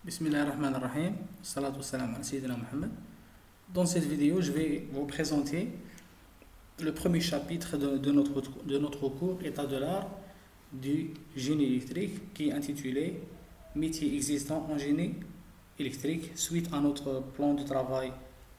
Bismillahirrahmanirrahim. Salatu wassalam ala Sayyidina Muhammad. Dans cette vidéo, je vais vous présenter le premier chapitre de notre cours État de l'art du génie électrique qui est intitulé Métiers existants en génie électrique suite à notre plan de travail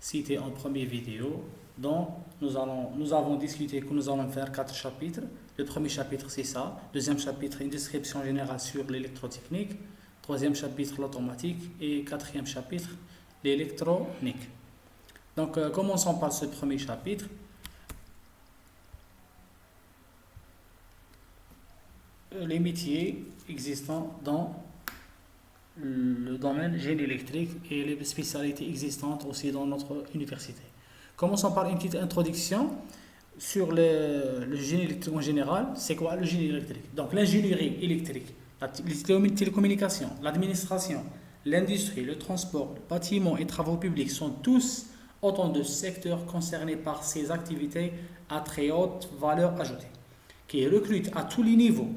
cité en première vidéo dont nous avons discuté que nous allons faire 4 chapitres. Le premier chapitre c'est ça, deuxième chapitre une description générale sur l'électrotechnique, troisième chapitre l'automatique et quatrième chapitre l'électronique. Donc commençons par ce premier chapitre. Les métiers existants dans le domaine génie électrique et les spécialités existantes aussi dans notre université. Commençons par une petite introduction sur le génie électrique en général. C'est quoi le génie électrique? Donc l'ingénierie électrique, les télécommunications, l'administration, l'industrie, le transport, le bâtiment et travaux publics sont tous autant de secteurs concernés par ces activités à très haute valeur ajoutée, qui recrutent à tous les niveaux.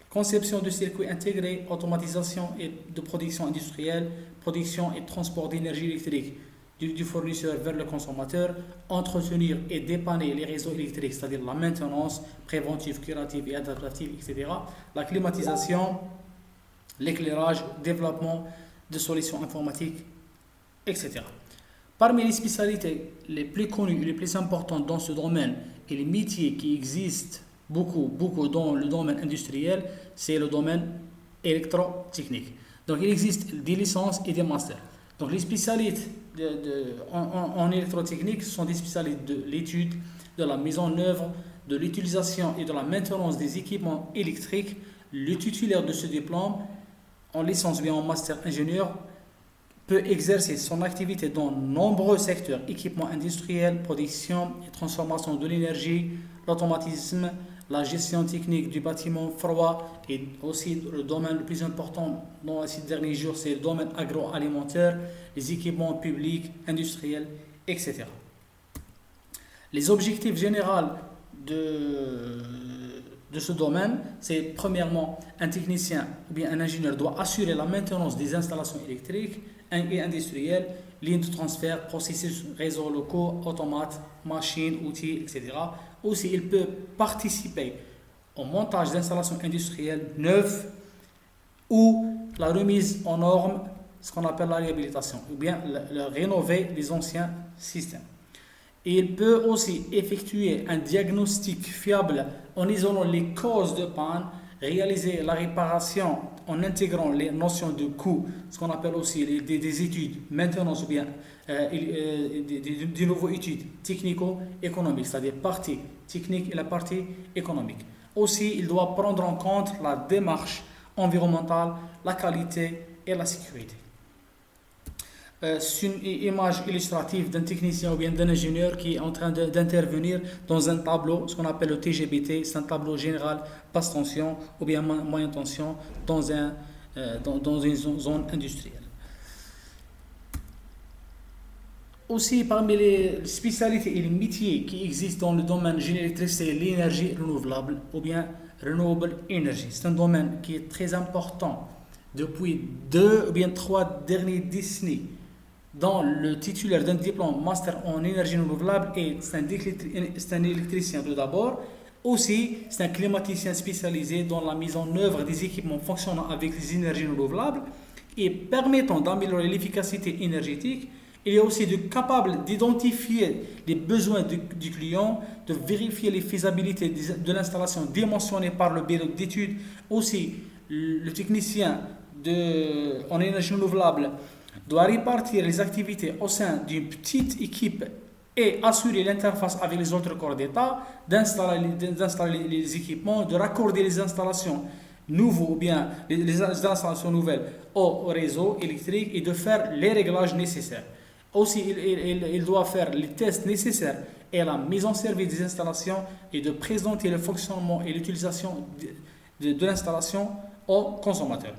Conception de circuits intégrés, automatisation et de production industrielle, production et transport d'énergie électrique du fournisseur vers le consommateur, entretenir et dépanner les réseaux électriques, c'est-à-dire la maintenance préventive, curative et adaptative, etc. La climatisation, l'éclairage, développement de solutions informatiques, etc. Parmi les spécialités les plus connues et les plus importantes dans ce domaine et les métiers qui existent beaucoup dans le domaine industriel, c'est le domaine électrotechnique. Donc il existe des licences et des masters. Donc les spécialités en électrotechnique sont des spécialités de l'étude, de la mise en œuvre, de l'utilisation et de la maintenance des équipements électriques. Le titulaire de ce diplôme, en licence ou bien en master ingénieur, peut exercer son activité dans de nombreux secteurs, équipements industriels, production et transformation de l'énergie, l'automatisme, la gestion technique du bâtiment froid et aussi le domaine le plus important dans ces derniers jours, c'est le domaine agroalimentaire, les équipements publics, industriels, etc. Les objectifs généraux de ce domaine, c'est premièrement un technicien ou bien un ingénieur doit assurer la maintenance des installations électriques et industrielles, lignes de transfert, processus, réseaux locaux, automates, machines, outils, etc. Aussi, il peut participer au montage d'installations industrielles neuves ou la remise en norme, ce qu'on appelle la réhabilitation, ou bien rénover les anciens systèmes. Et il peut aussi effectuer un diagnostic fiable en isolant les causes de panne, réaliser la réparation en intégrant les notions de coût, ce qu'on appelle aussi des études, maintenance ou bien des nouveaux études technico-économiques, c'est-à-dire partie technique et la partie économique. Aussi, il doit prendre en compte la démarche environnementale, la qualité et la sécurité. C'est une image illustrative d'un technicien ou bien d'un ingénieur qui est en train d'intervenir dans un tableau, ce qu'on appelle le TGBT, c'est un tableau général basse tension ou bien moyenne tension dans une zone industrielle. Aussi, parmi les spécialités et les métiers qui existent dans le domaine génie électrique, c'est l'énergie renouvelable ou bien renewable energy. C'est un domaine qui est très important depuis 2 ou bien 3 dernières décennies. Dans le titulaire d'un diplôme master en énergie renouvelable et c'est un électricien tout d'abord. Aussi, c'est un climaticien spécialisé dans la mise en œuvre des équipements fonctionnant avec les énergies renouvelables et permettant d'améliorer l'efficacité énergétique. Il est aussi capable d'identifier les besoins du client, de vérifier les faisabilités de l'installation dimensionnée par le bureau d'études. Aussi, le technicien en énergie renouvelable doit répartir les activités au sein d'une petite équipe et assurer l'interface avec les autres corps d'État, d'installer les équipements, de raccorder les installations nouveaux ou bien les installations nouvelles au réseau électrique et de faire les réglages nécessaires. Aussi, il doit faire les tests nécessaires et la mise en service des installations et de présenter le fonctionnement et l'utilisation de l'installation aux consommateurs.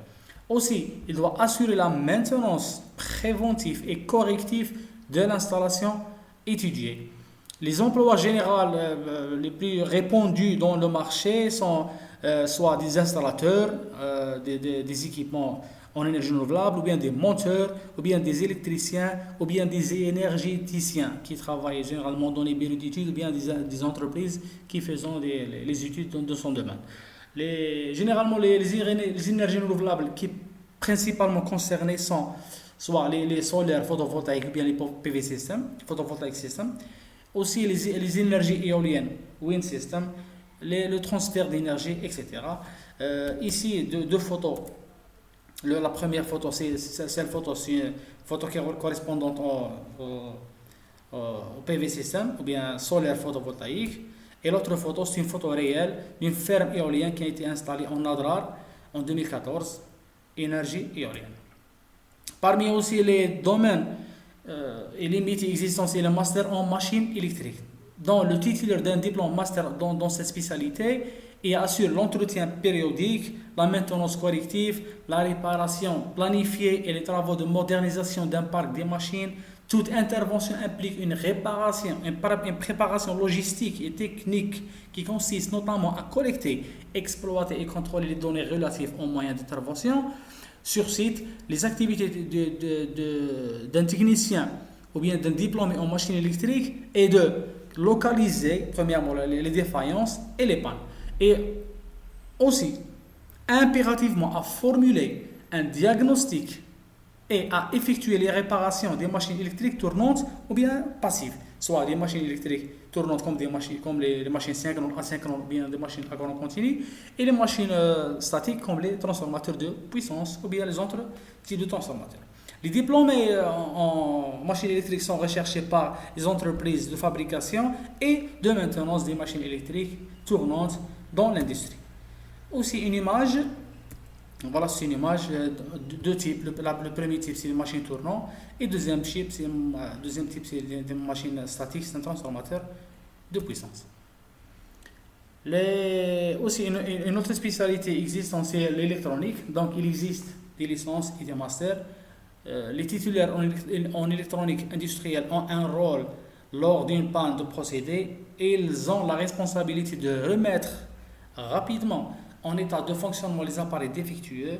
Aussi, il doit assurer la maintenance préventive et corrective de l'installation étudiée. Les emplois généraux les plus répandus dans le marché sont soit des installateurs des équipements en énergie renouvelable, ou bien des monteurs, ou bien des électriciens, ou bien des énergéticiens qui travaillent généralement dans les bureaux d'études, ou bien des entreprises qui font les études dans son domaine. Généralement, les énergies renouvelables qui principalement concernées sont soit les solaires photovoltaïques ou bien les PV systems, photovoltaïques systems, aussi les énergies éoliennes, wind system, le transfert d'énergie, etc. Ici, deux photos. La première photo, c'est une photo qui est correspondante au PV system ou bien solaire photovoltaïque. Et l'autre photo, c'est une photo réelle d'une ferme éolienne qui a été installée en Adrar en 2014, énergie éolienne. Parmi aussi les domaines et les métiers existants, c'est le master en machine électrique. Dont le titulaire d'un diplôme master dans cette spécialité et assure l'entretien périodique, la maintenance corrective, la réparation planifiée et les travaux de modernisation d'un parc des machines. Toute intervention implique une réparation, une préparation logistique et technique qui consiste notamment à collecter, exploiter et contrôler les données relatives aux moyens d'intervention. Sur site, les activités d'un technicien ou bien d'un diplômé en machine électrique est de localiser, premièrement, les défaillances et les pannes. Et aussi, impérativement, à formuler un diagnostic et à effectuer les réparations des machines électriques tournantes ou bien passives, soit des machines électriques tournantes comme les machines asynchrones ou bien des machines à courant continu, et les machines statiques comme les transformateurs de puissance ou bien les autres types de transformateurs. Les diplômés en machines électriques sont recherchés par les entreprises de fabrication et de maintenance des machines électriques tournantes dans l'industrie. Aussi une image. Voilà, c'est une image de deux types. Le premier type, c'est une machine tournante. Et le deuxième type, c'est des machines statiques, c'est un transformateur de puissance. Aussi, une autre spécialité existante, c'est l'électronique. Donc, il existe des licences et des masters. Les titulaires en électronique industrielle ont un rôle lors d'une panne de procédé et ils ont la responsabilité de remettre rapidement en état de fonctionnement les appareils défectueux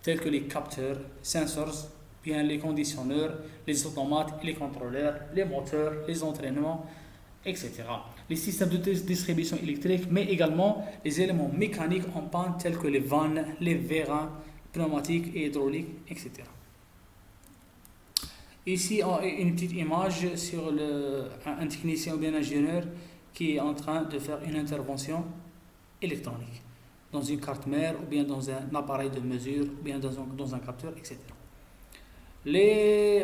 tels que les capteurs, sensors, bien les conditionneurs, les automates, les contrôleurs, les moteurs, les entraînements, etc. Les systèmes de distribution électrique, mais également les éléments mécaniques en panne tels que les vannes, les vérins, pneumatiques et hydrauliques, etc. Ici, une petite image sur un technicien ou bien un ingénieur qui est en train de faire une intervention électronique dans une carte mère ou bien dans un appareil de mesure ou bien dans un capteur, etc.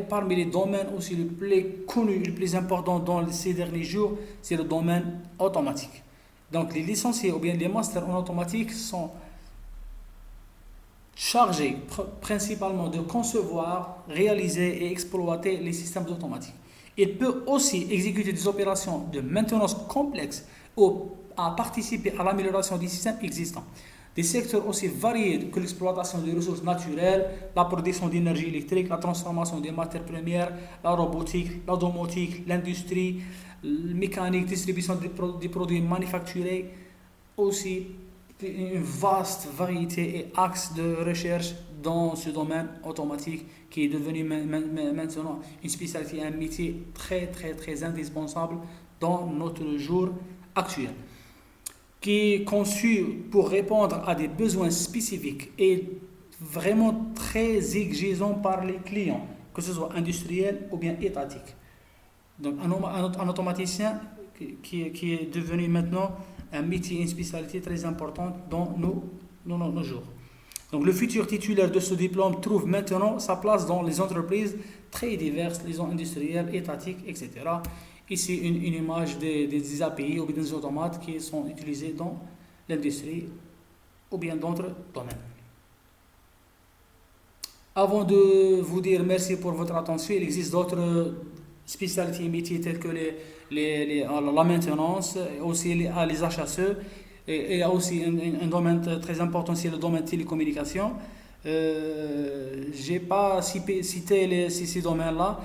Parmi les domaines aussi les plus connus, les plus importants dans ces derniers jours, c'est le domaine automatique. Donc les licenciés ou bien les masters en automatique sont chargés principalement de concevoir, réaliser et exploiter les systèmes automatique. Il peut aussi exécuter des opérations de maintenance complexes ou à participer à l'amélioration des systèmes existants. Des secteurs aussi variés que l'exploitation des ressources naturelles, la production d'énergie électrique, la transformation des matières premières, la robotique, la domotique, l'industrie, la mécanique, distribution des produits manufacturés, aussi une vaste variété et axes de recherche dans ce domaine automatique qui est devenu maintenant une spécialité, un métier très très très indispensable dans notre jour actuel, qui est conçu pour répondre à des besoins spécifiques et vraiment très exigeants par les clients, que ce soit industriel ou bien étatique. Donc un automaticien qui est devenu maintenant un métier, une spécialité très importante dans nos jours. Donc le futur titulaire de ce diplôme trouve maintenant sa place dans les entreprises très diverses, les industrielles, étatiques, etc. Ici, une image des API ou des automates qui sont utilisés dans l'industrie ou bien d'autres domaines. Avant de vous dire merci pour votre attention, il existe d'autres spécialités et métiers tels que la maintenance, aussi les HSE, et il y a aussi un domaine très important, c'est le domaine télécommunication. Je n'ai pas cité ces domaines-là,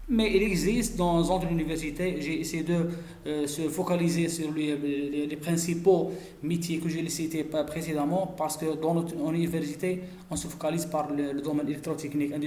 Mais il existe dans d'autres universités, j'ai essayé de se focaliser sur les principaux métiers que j'ai cités précédemment, parce que dans notre université, on se focalise par le domaine électrotechnique